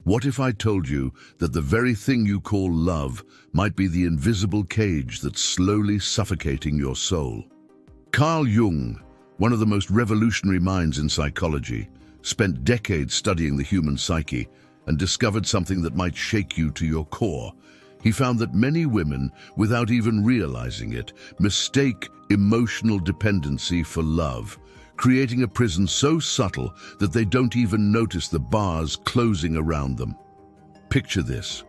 What if I told you that the very thing you call love might be the invisible cage that's slowly suffocating your soul? Carl Jung, one of the most revolutionary minds in psychology, spent decades studying the human psyche and discovered something that might shake you to your core. He found that many women, without even realizing it, mistake emotional dependency for love, creating a prison so subtle that they don't even notice the bars closing around them. Picture this.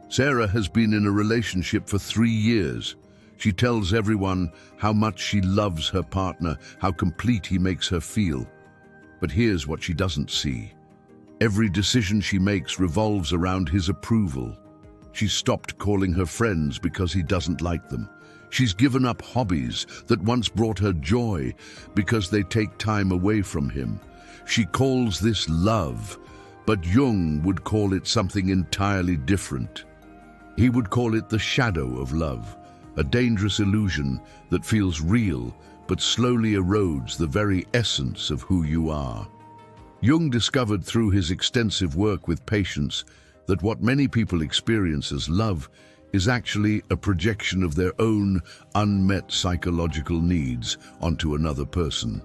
Sarah has been in a relationship for 3 years. She tells everyone how much she loves her partner, how complete he makes her feel. But here's what she doesn't see. Every decision she makes revolves around his approval. She's stopped calling her friends because he doesn't like them. She's given up hobbies that once brought her joy because they take time away from him. She calls this love, but Jung would call it something entirely different. He would call it the shadow of love, a dangerous illusion that feels real but slowly erodes the very essence of who you are. Jung discovered through his extensive work with patients that what many people experience as love is actually a projection of their own unmet psychological needs onto another person.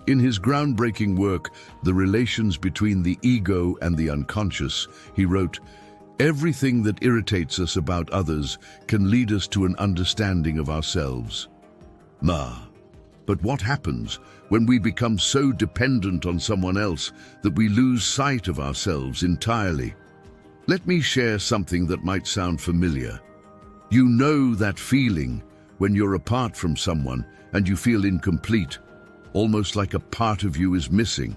In his groundbreaking work, The Relations Between the Ego and the Unconscious, he wrote, "Everything that irritates us about others can lead us to an understanding of ourselves." But what happens when we become so dependent on someone else that we lose sight of ourselves entirely? Let me share something that might sound familiar. You know that feeling when you're apart from someone and you feel incomplete, almost like a part of you is missing.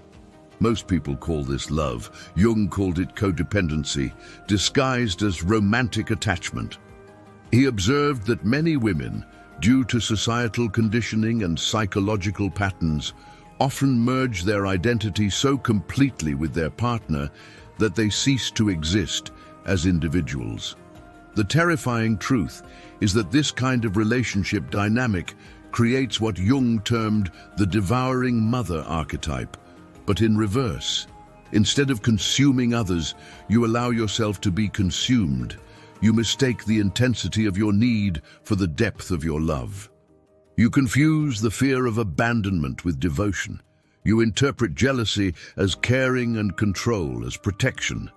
Most people call this love. Jung called it codependency, disguised as romantic attachment. He observed that many women, due to societal conditioning and psychological patterns, often merge their identity so completely with their partner that they cease to exist as individuals. The terrifying truth is that this kind of relationship dynamic creates what Jung termed the devouring mother archetype, but in reverse. Instead of consuming others, you allow yourself to be consumed. You mistake the intensity of your need for the depth of your love. You confuse the fear of abandonment with devotion. You interpret jealousy as caring and control as protection.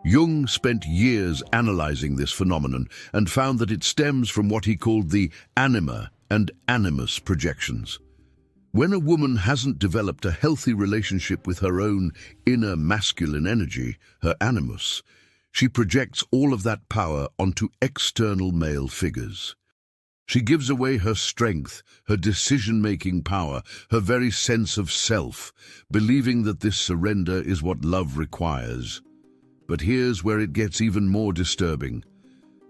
Jung spent years analyzing this phenomenon and found that it stems from what he called the anima and animus projections. When a woman hasn't developed a healthy relationship with her own inner masculine energy, her animus, she projects all of that power onto external male figures. She gives away her strength, her decision-making power, her very sense of self, believing that this surrender is what love requires. But here's where it gets even more disturbing.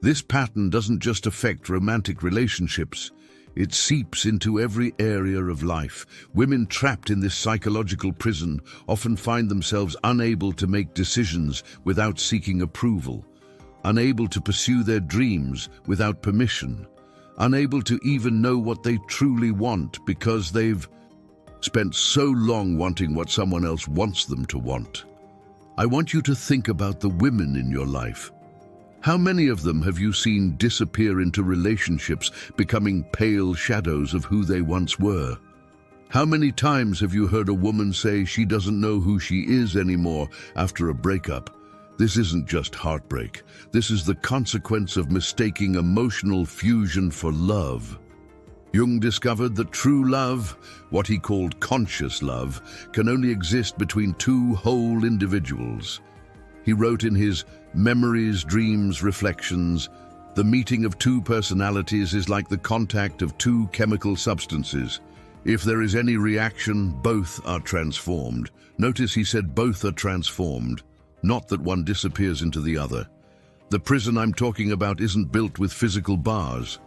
This pattern doesn't just affect romantic relationships, it seeps into every area of life. Women trapped in this psychological prison often find themselves unable to make decisions without seeking approval, unable to pursue their dreams without permission, unable to even know what they truly want because they've spent so long wanting what someone else wants them to want. I want you to think about the women in your life. How many of them have you seen disappear into relationships, becoming pale shadows of who they once were? How many times have you heard a woman say she doesn't know who she is anymore after a breakup? This isn't just heartbreak. This is the consequence of mistaking emotional fusion for love. Jung discovered that true love, what he called conscious love, can only exist between two whole individuals. He wrote in his Memories, Dreams, Reflections, "The meeting of two personalities is like the contact of two chemical substances. If there is any reaction, both are transformed." Notice he said both are transformed, not that one disappears into the other. The prison I'm talking about isn't built with physical bars.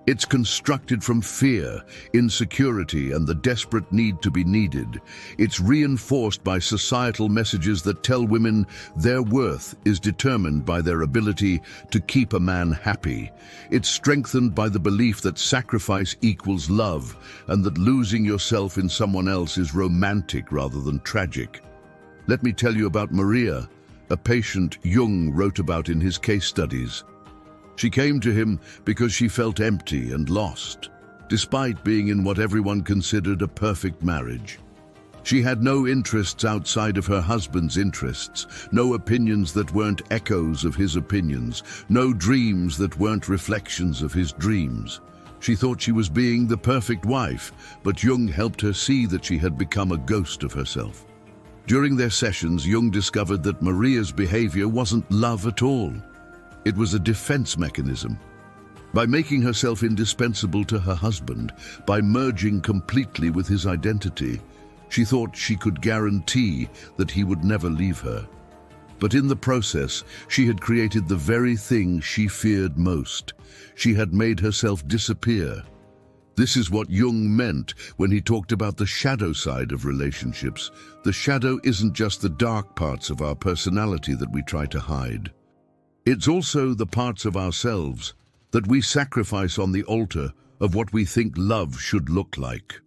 It's constructed from fear, insecurity, and the desperate need to be needed. It's reinforced by societal messages that tell women their worth is determined by their ability to keep a man happy. It's strengthened by the belief that sacrifice equals love, and that losing yourself in someone else is romantic rather than tragic. Let me tell you about Maria, a patient Jung wrote about in his case studies. She came to him because she felt empty and lost, despite being in what everyone considered a perfect marriage. She had no interests outside of her husband's interests, no opinions that weren't echoes of his opinions, no dreams that weren't reflections of his dreams. She thought she was being the perfect wife, but Jung helped her see that she had become a ghost of herself. During their sessions, Jung discovered that Maria's behavior wasn't love at all. It was a defense mechanism. By making herself indispensable to her husband, by merging completely with his identity, she thought she could guarantee that he would never leave her. But in the process, she had created the very thing she feared most. She had made herself disappear. This is what Jung meant when he talked about the shadow side of relationships. The shadow isn't just the dark parts of our personality that we try to hide. It's also the parts of ourselves that we sacrifice on the altar of what we think love should look like.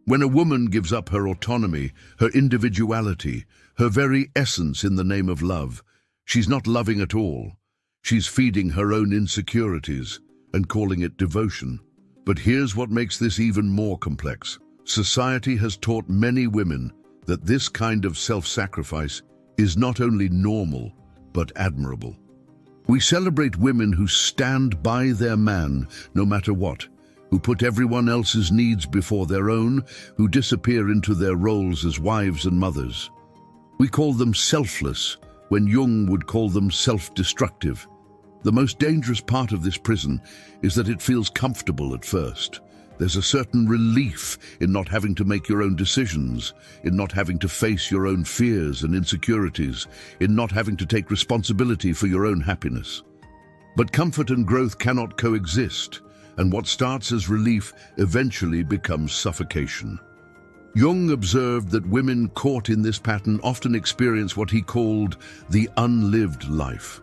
When a woman gives up her autonomy, her individuality, her very essence in the name of love, she's not loving at all. She's feeding her own insecurities and calling it devotion. But here's what makes this even more complex. Society has taught many women that this kind of self-sacrifice is not only normal, but admirable. We celebrate women who stand by their man no matter what, who put everyone else's needs before their own, who disappear into their roles as wives and mothers. We call them selfless, when Jung would call them self-destructive. The most dangerous part of this prison is that it feels comfortable at first. There's a certain relief in not having to make your own decisions, in not having to face your own fears and insecurities, in not having to take responsibility for your own happiness. But comfort and growth cannot coexist, and what starts as relief eventually becomes suffocation. Jung observed that women caught in this pattern often experience what he called the unlived life.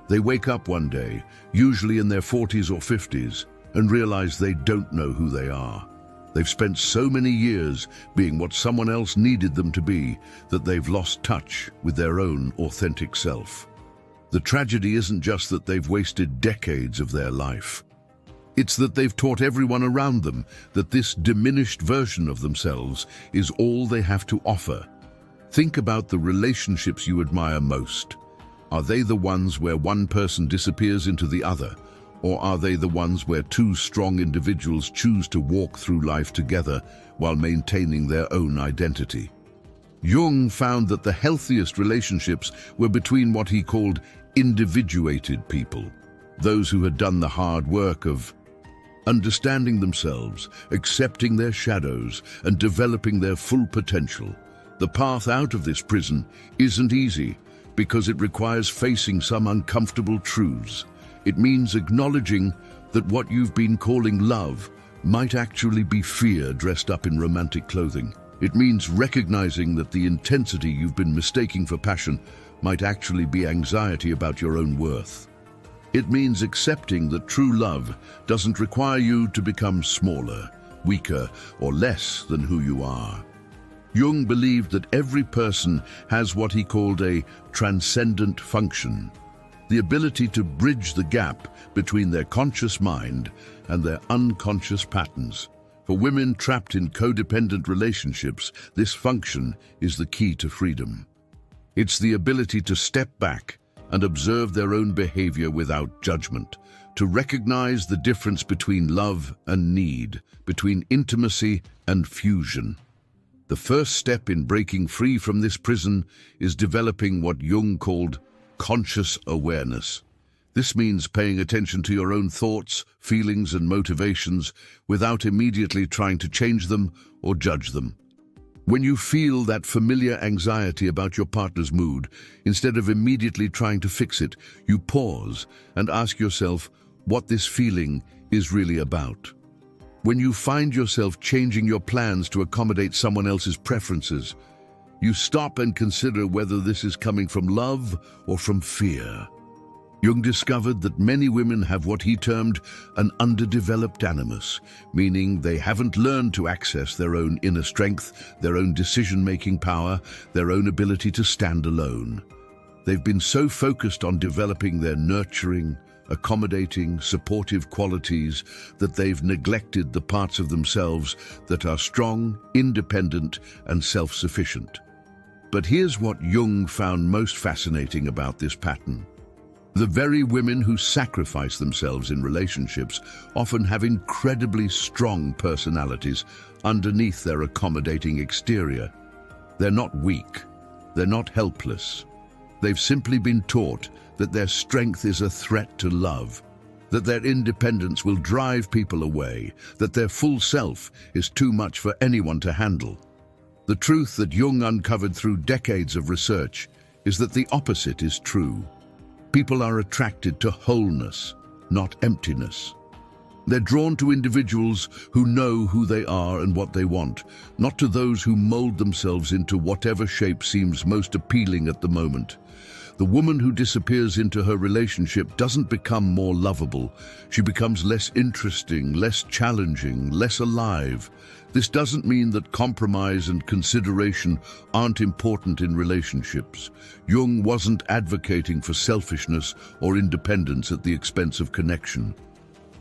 They wake up one day, usually in their 40s or 50s, and realize they don't know who they are. They've spent so many years being what someone else needed them to be that they've lost touch with their own authentic self. The tragedy isn't just that they've wasted decades of their life. It's that they've taught everyone around them that this diminished version of themselves is all they have to offer. Think about the relationships you admire most. Are they the ones where one person disappears into the other? Or are they the ones where two strong individuals choose to walk through life together while maintaining their own identity? Jung found that the healthiest relationships were between what he called individuated people, those who had done the hard work of understanding themselves, accepting their shadows, and developing their full potential. The path out of this prison isn't easy because it requires facing some uncomfortable truths. It means acknowledging that what you've been calling love might actually be fear dressed up in romantic clothing. It means recognizing that the intensity you've been mistaking for passion might actually be anxiety about your own worth. It means accepting that true love doesn't require you to become smaller, weaker, or less than who you are. Jung believed that every person has what he called a transcendent function, the ability to bridge the gap between their conscious mind and their unconscious patterns. For women trapped in codependent relationships, this function is the key to freedom. It's the ability to step back and observe their own behavior without judgment, to recognize the difference between love and need, between intimacy and fusion. The first step in breaking free from this prison is developing what Jung called conscious awareness. This means paying attention to your own thoughts, feelings, and motivations without immediately trying to change them or judge them. When you feel that familiar anxiety about your partner's mood, instead of immediately trying to fix it, you pause and ask yourself what this feeling is really about. When you find yourself changing your plans to accommodate someone else's preferences, you stop and consider whether this is coming from love or from fear. Jung discovered that many women have what he termed an underdeveloped animus, meaning they haven't learned to access their own inner strength, their own decision-making power, their own ability to stand alone. They've been so focused on developing their nurturing, accommodating, supportive qualities that they've neglected the parts of themselves that are strong, independent, and self-sufficient. But here's what Jung found most fascinating about this pattern. The very women who sacrifice themselves in relationships often have incredibly strong personalities underneath their accommodating exterior. They're not weak. They're not helpless. They've simply been taught that their strength is a threat to love, that their independence will drive people away, that their full self is too much for anyone to handle. The truth that Jung uncovered through decades of research is that the opposite is true. People are attracted to wholeness, not emptiness. They're drawn to individuals who know who they are and what they want, not to those who mold themselves into whatever shape seems most appealing at the moment. The woman who disappears into her relationship doesn't become more lovable. She becomes less interesting, less challenging, less alive. This doesn't mean that compromise and consideration aren't important in relationships. Jung wasn't advocating for selfishness or independence at the expense of connection.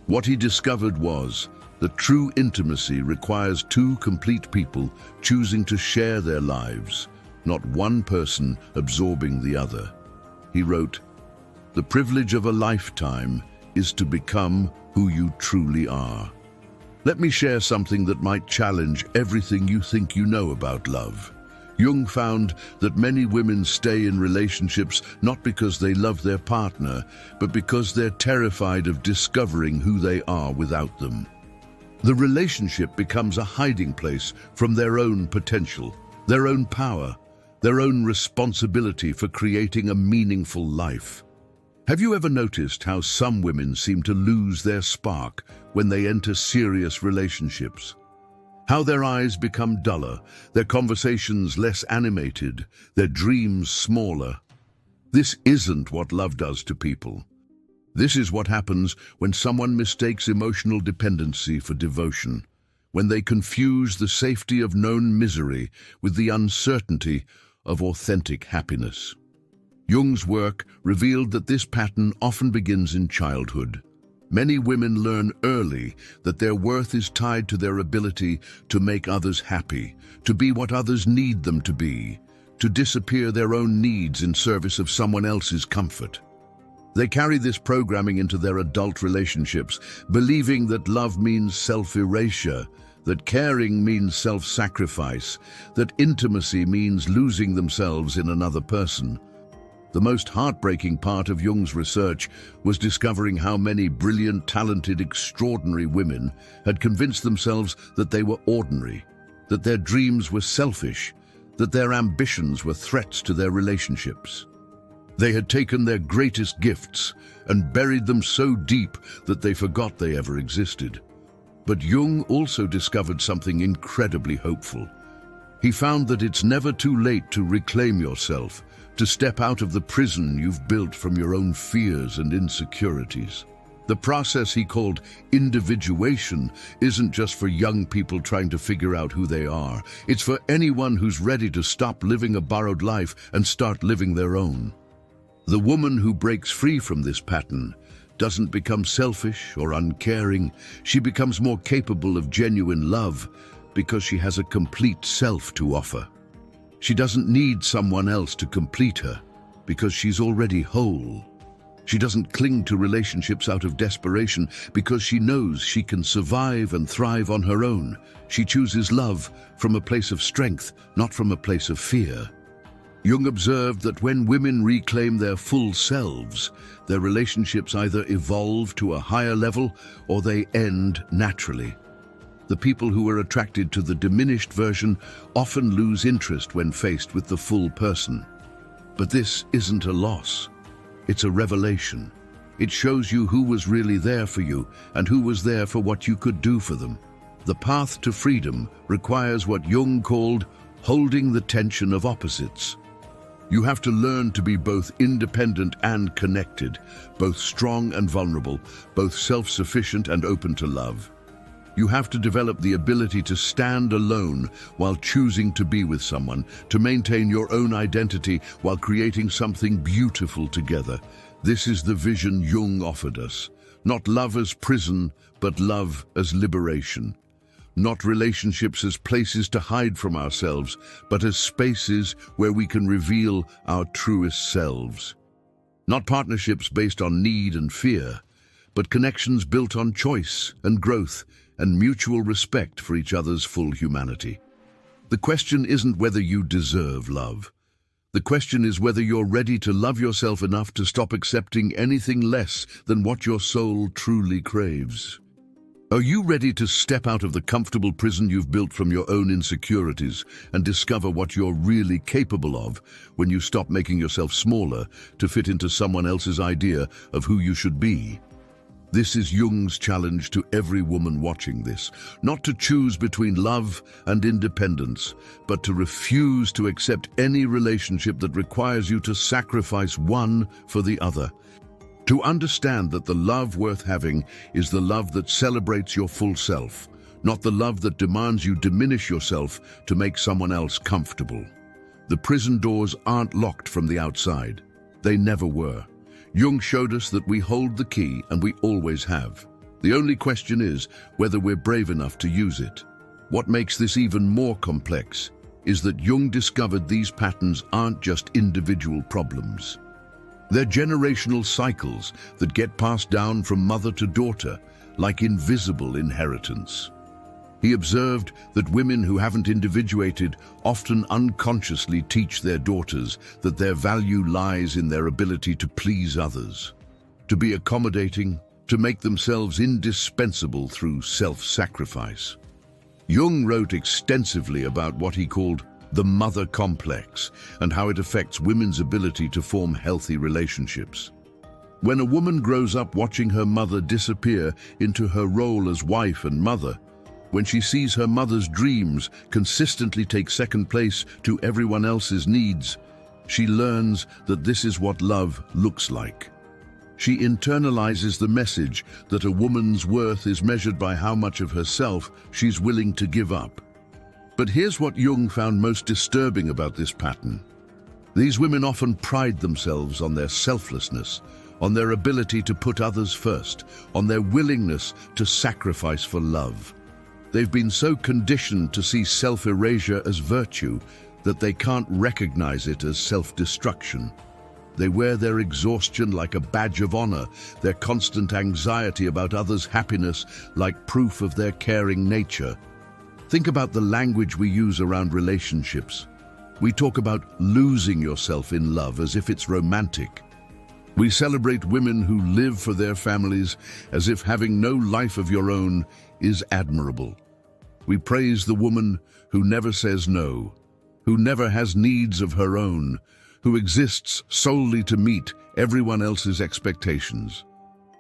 What he discovered was that true intimacy requires two complete people choosing to share their lives, not one person absorbing the other. He wrote, "The privilege of a lifetime is to become who you truly are." Let me share something that might challenge everything you think you know about love. Jung found that many women stay in relationships not because they love their partner, but because they're terrified of discovering who they are without them. The relationship becomes a hiding place from their own potential, their own power, their own responsibility for creating a meaningful life. Have you ever noticed how some women seem to lose their spark when they enter serious relationships? How their eyes become duller, their conversations less animated, their dreams smaller. This isn't what love does to people. This is what happens when someone mistakes emotional dependency for devotion, when they confuse the safety of known misery with the uncertainty of authentic happiness. Jung's work revealed that this pattern often begins in childhood. Many women learn early that their worth is tied to their ability to make others happy, to be what others need them to be, to disappear their own needs in service of someone else's comfort. They carry this programming into their adult relationships, believing that love means self-erasure, that caring means self-sacrifice, that intimacy means losing themselves in another person. The most heartbreaking part of Jung's research was discovering how many brilliant, talented, extraordinary women had convinced themselves that they were ordinary, that their dreams were selfish, that their ambitions were threats to their relationships. They had taken their greatest gifts and buried them so deep that they forgot they ever existed. But Jung also discovered something incredibly hopeful. He found that it's never too late to reclaim yourself, to step out of the prison you've built from your own fears and insecurities. The process he called individuation isn't just for young people trying to figure out who they are. It's for anyone who's ready to stop living a borrowed life and start living their own. The woman who breaks free from this pattern doesn't become selfish or uncaring. She becomes more capable of genuine love because she has a complete self to offer. She doesn't need someone else to complete her because she's already whole. She doesn't cling to relationships out of desperation because she knows she can survive and thrive on her own. She chooses love from a place of strength, not from a place of fear. Jung observed that when women reclaim their full selves, their relationships either evolve to a higher level or they end naturally. The people who are attracted to the diminished version often lose interest when faced with the full person. But this isn't a loss. It's a revelation. It shows you who was really there for you and who was there for what you could do for them. The path to freedom requires what Jung called holding the tension of opposites. You have to learn to be both independent and connected, both strong and vulnerable, both self-sufficient and open to love. You have to develop the ability to stand alone while choosing to be with someone, to maintain your own identity while creating something beautiful together. This is the vision Jung offered us. Not love as prison, but love as liberation. Not relationships as places to hide from ourselves, but as spaces where we can reveal our truest selves. Not partnerships based on need and fear, but connections built on choice and growth and mutual respect for each other's full humanity. The question isn't whether you deserve love. The question is whether you're ready to love yourself enough to stop accepting anything less than what your soul truly craves. Are you ready to step out of the comfortable prison you've built from your own insecurities and discover what you're really capable of when you stop making yourself smaller to fit into someone else's idea of who you should be? This is Jung's challenge to every woman watching this, not to choose between love and independence, but to refuse to accept any relationship that requires you to sacrifice one for the other. To understand that the love worth having is the love that celebrates your full self, not the love that demands you diminish yourself to make someone else comfortable. The prison doors aren't locked from the outside. They never were. Jung showed us that we hold the key, and we always have. The only question is whether we're brave enough to use it. What makes this even more complex is that Jung discovered these patterns aren't just individual problems. They're generational cycles that get passed down from mother to daughter, like invisible inheritance. He observed that women who haven't individuated often unconsciously teach their daughters that their value lies in their ability to please others, to be accommodating, to make themselves indispensable through self-sacrifice. Jung wrote extensively about what he called the mother complex and how it affects women's ability to form healthy relationships. When a woman grows up watching her mother disappear into her role as wife and mother, when she sees her mother's dreams consistently take second place to everyone else's needs, she learns that this is what love looks like. She internalizes the message that a woman's worth is measured by how much of herself she's willing to give up. But here's what Jung found most disturbing about this pattern. These women often pride themselves on their selflessness, on their ability to put others first, on their willingness to sacrifice for love. They've been so conditioned to see self-erasure as virtue that they can't recognize it as self-destruction. They wear their exhaustion like a badge of honor, their constant anxiety about others' happiness like proof of their caring nature. Think about the language we use around relationships. We talk about losing yourself in love as if it's romantic. We celebrate women who live for their families as if having no life of your own is admirable. We praise the woman who never says no, who never has needs of her own, who exists solely to meet everyone else's expectations.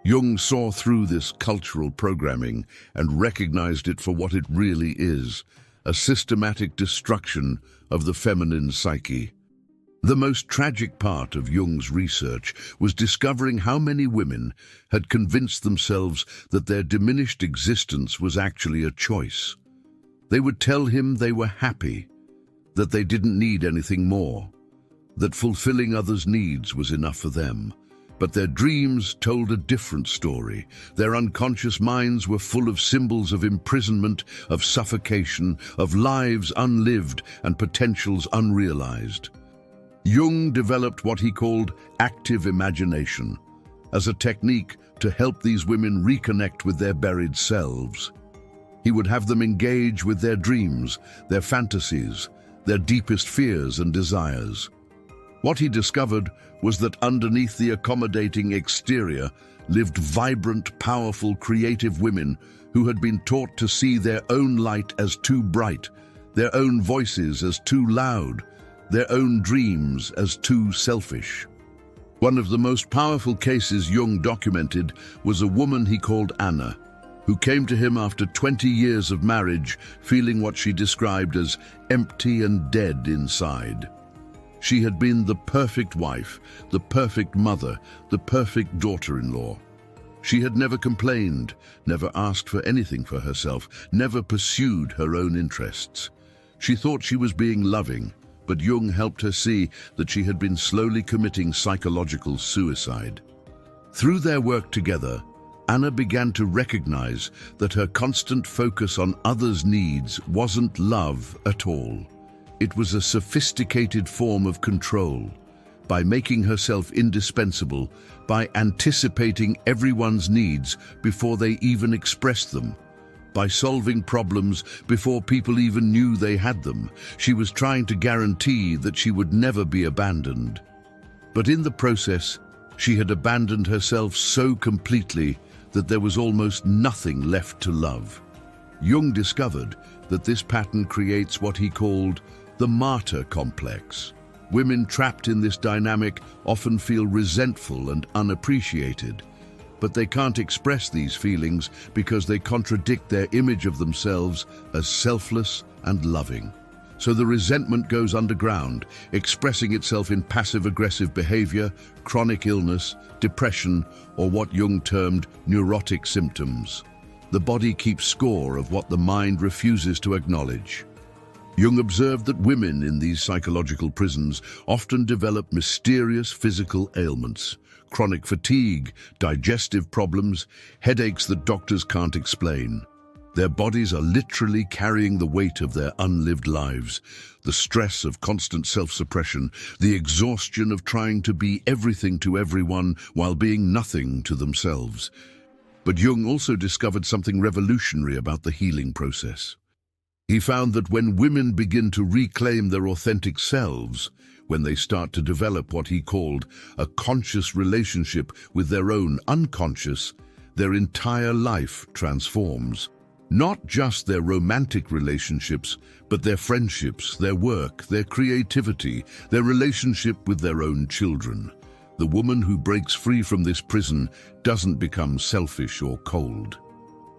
Jung saw through this cultural programming and recognized it for what it really is, a systematic destruction of the feminine psyche. The most tragic part of Jung's research was discovering how many women had convinced themselves that their diminished existence was actually a choice. They would tell him they were happy, that they didn't need anything more, that fulfilling others' needs was enough for them. But their dreams told a different story. Their unconscious minds were full of symbols of imprisonment, of suffocation, of lives unlived and potentials unrealized. Jung developed what he called active imagination as a technique to help these women reconnect with their buried selves. He would have them engage with their dreams, their fantasies, their deepest fears and desires. What he discovered was that underneath the accommodating exterior lived vibrant, powerful, creative women who had been taught to see their own light as too bright, their own voices as too loud, their own dreams as too selfish. One of the most powerful cases Jung documented was a woman he called Anna, who came to him after 20 years of marriage, feeling what she described as empty and dead inside. She had been the perfect wife, the perfect mother, the perfect daughter-in-law. She had never complained, never asked for anything for herself, never pursued her own interests. She thought she was being loving, but Jung helped her see that she had been slowly committing psychological suicide. Through their work together, Anna began to recognize that her constant focus on others' needs wasn't love at all. It was a sophisticated form of control. By making herself indispensable, by anticipating everyone's needs before they even expressed them, by solving problems before people even knew they had them, she was trying to guarantee that she would never be abandoned. But in the process, she had abandoned herself so completely that there was almost nothing left to love. Jung discovered that this pattern creates what he called the martyr complex. Women trapped in this dynamic often feel resentful and unappreciated, but they can't express these feelings because they contradict their image of themselves as selfless and loving. So the resentment goes underground, expressing itself in passive-aggressive behavior, chronic illness, depression, or what Jung termed neurotic symptoms. The body keeps score of what the mind refuses to acknowledge. Jung observed that women in these psychological prisons often develop mysterious physical ailments, chronic fatigue, digestive problems, headaches that doctors can't explain. Their bodies are literally carrying the weight of their unlived lives, the stress of constant self-suppression, the exhaustion of trying to be everything to everyone while being nothing to themselves. But Jung also discovered something revolutionary about the healing process. He found that when women begin to reclaim their authentic selves, when they start to develop what he called a conscious relationship with their own unconscious, their entire life transforms. Not just their romantic relationships, but their friendships, their work, their creativity, their relationship with their own children. The woman who breaks free from this prison doesn't become selfish or cold.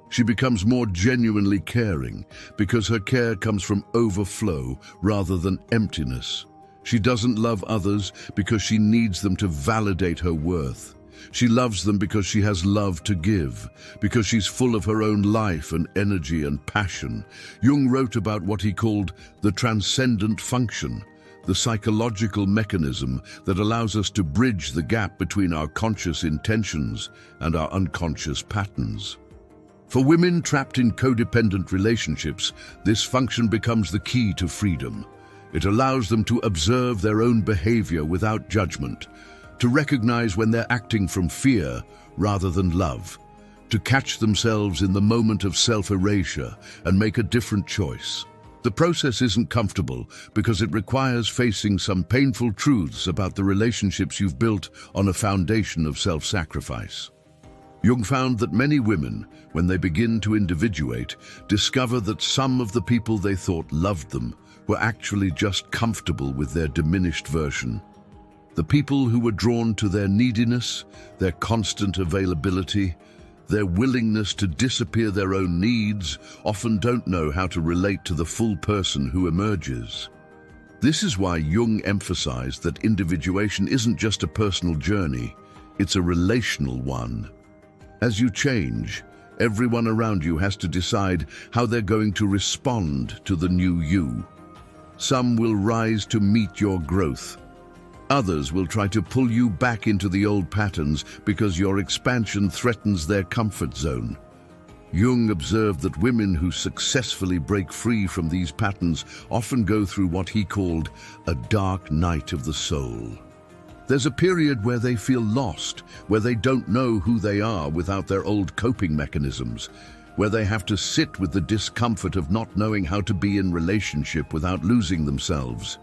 She becomes more genuinely caring because her care comes from overflow rather than emptiness. She doesn't love others because she needs them to validate her worth. She loves them because she has love to give, because she's full of her own life and energy and passion. Jung wrote about what he called the transcendent function, the psychological mechanism that allows us to bridge the gap between our conscious intentions and our unconscious patterns. For women trapped in codependent relationships, this function becomes the key to freedom. It allows them to observe their own behavior without judgment, to recognize when they're acting from fear rather than love, to catch themselves in the moment of self-erasure and make a different choice. The process isn't comfortable because it requires facing some painful truths about the relationships you've built on a foundation of self-sacrifice. Jung found that many women, when they begin to individuate, discover that some of the people they thought loved them were actually just comfortable with their diminished version. The people who were drawn to their neediness, their constant availability, their willingness to disappear their own needs, often don't know how to relate to the full person who emerges. This is why Jung emphasized that individuation isn't just a personal journey, it's a relational one. As you change, everyone around you has to decide how they're going to respond to the new you. Some will rise to meet your growth. Others will try to pull you back into the old patterns because your expansion threatens their comfort zone. Jung observed that women who successfully break free from these patterns often go through what he called a dark night of the soul. There's a period where they feel lost, where they don't know who they are without their old coping mechanisms, where they have to sit with the discomfort of not knowing how to be in relationship without losing themselves.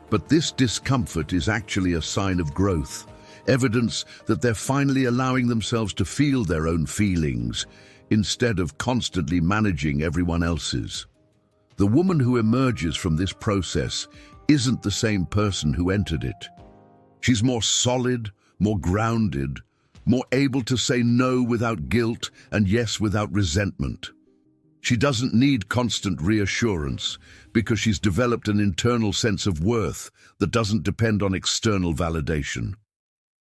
But this discomfort is actually a sign of growth, evidence that they're finally allowing themselves to feel their own feelings, instead of constantly managing everyone else's. The woman who emerges from this process isn't the same person who entered it. She's more solid, more grounded, more able to say no without guilt and yes without resentment. She doesn't need constant reassurance because she's developed an internal sense of worth that doesn't depend on external validation.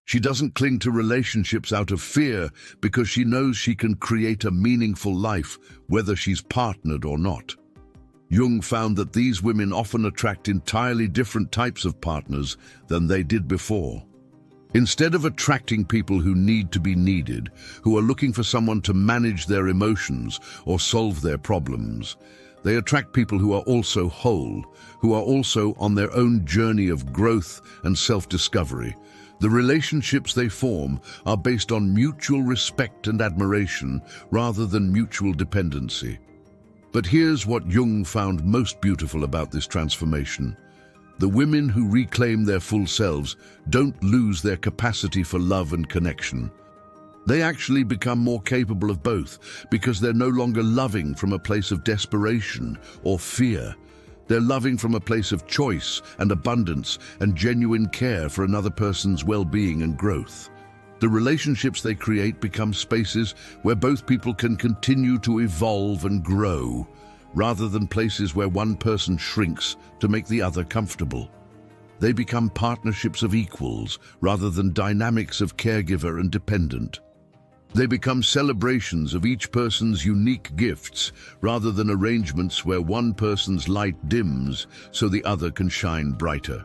She doesn't cling to relationships out of fear because she knows she can create a meaningful life, whether she's partnered or not. Jung found that these women often attract entirely different types of partners than they did before. Instead of attracting people who need to be needed, who are looking for someone to manage their emotions or solve their problems, they attract people who are also whole, who are also on their own journey of growth and self-discovery. The relationships they form are based on mutual respect and admiration rather than mutual dependency. But here's what Jung found most beautiful about this transformation. The women who reclaim their full selves don't lose their capacity for love and connection. They actually become more capable of both because they're no longer loving from a place of desperation or fear. They're loving from a place of choice and abundance and genuine care for another person's well-being and growth. The relationships they create become spaces where both people can continue to evolve and grow, rather than places where one person shrinks to make the other comfortable. They become partnerships of equals rather than dynamics of caregiver and dependent. They become celebrations of each person's unique gifts rather than arrangements where one person's light dims so the other can shine brighter.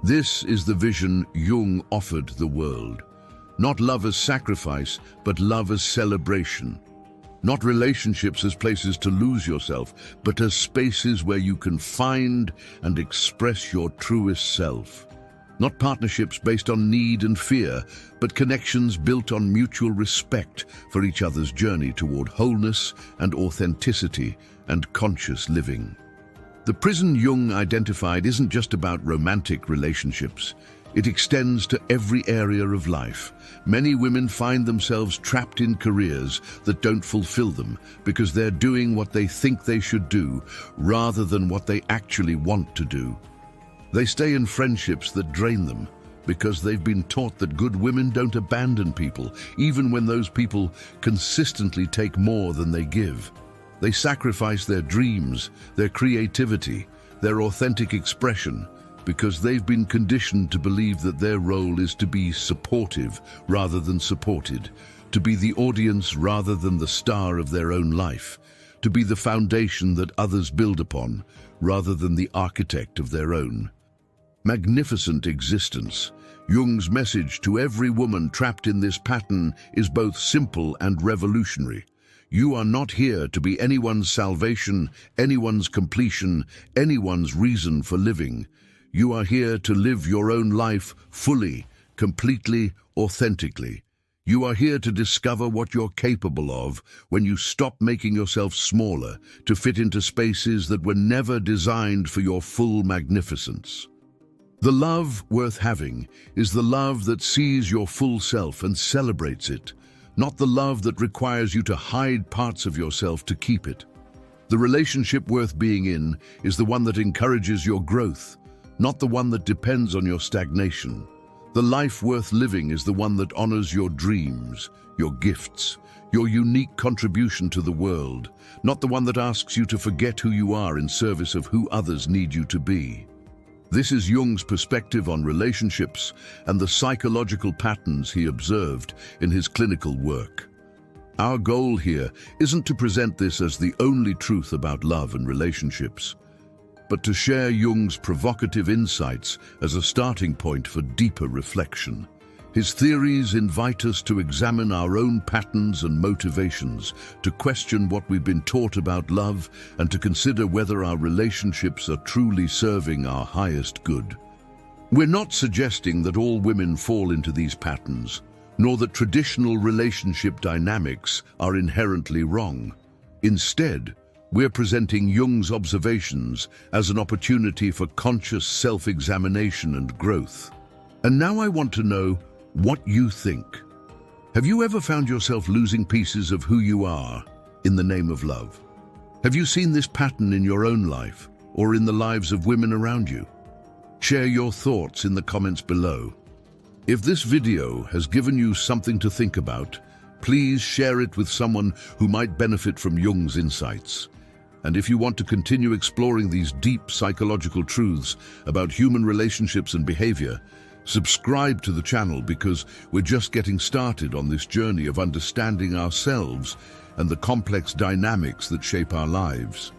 This is the vision Jung offered the world. Not love as sacrifice, but love as celebration. Not relationships as places to lose yourself, but as spaces where you can find and express your truest self. Not partnerships based on need and fear, but connections built on mutual respect for each other's journey toward wholeness and authenticity and conscious living. The prison Jung identified isn't just about romantic relationships. It extends to every area of life. Many women find themselves trapped in careers that don't fulfill them because they're doing what they think they should do rather than what they actually want to do. They stay in friendships that drain them because they've been taught that good women don't abandon people, even when those people consistently take more than they give. They sacrifice their dreams, their creativity, their authentic expression, because they've been conditioned to believe that their role is to be supportive rather than supported, to be the audience rather than the star of their own life, to be the foundation that others build upon rather than the architect of their own. Magnificent existence. Jung's message to every woman trapped in this pattern is both simple and revolutionary. You are not here to be anyone's salvation, anyone's completion, anyone's reason for living. You are here to live your own life fully, completely, authentically. You are here to discover what you're capable of when you stop making yourself smaller to fit into spaces that were never designed for your full magnificence. The love worth having is the love that sees your full self and celebrates it, not the love that requires you to hide parts of yourself to keep it. The relationship worth being in is the one that encourages your growth, not the one that depends on your stagnation. The life worth living is the one that honors your dreams, your gifts, your unique contribution to the world, not the one that asks you to forget who you are in service of who others need you to be. This is Jung's perspective on relationships and the psychological patterns he observed in his clinical work. Our goal here isn't to present this as the only truth about love and relationships, but to share Jung's provocative insights as a starting point for deeper reflection. His theories invite us to examine our own patterns and motivations, to question what we've been taught about love, and to consider whether our relationships are truly serving our highest good. We're not suggesting that all women fall into these patterns, nor that traditional relationship dynamics are inherently wrong. Instead, we're presenting Jung's observations as an opportunity for conscious self-examination and growth. And now I want to know what you think. Have you ever found yourself losing pieces of who you are in the name of love? Have you seen this pattern in your own life or in the lives of women around you? Share your thoughts in the comments below. If this video has given you something to think about, please share it with someone who might benefit from Jung's insights. And if you want to continue exploring these deep psychological truths about human relationships and behavior, Subscribe to the channel because we're just getting started on this journey of understanding ourselves and the complex dynamics that shape our lives.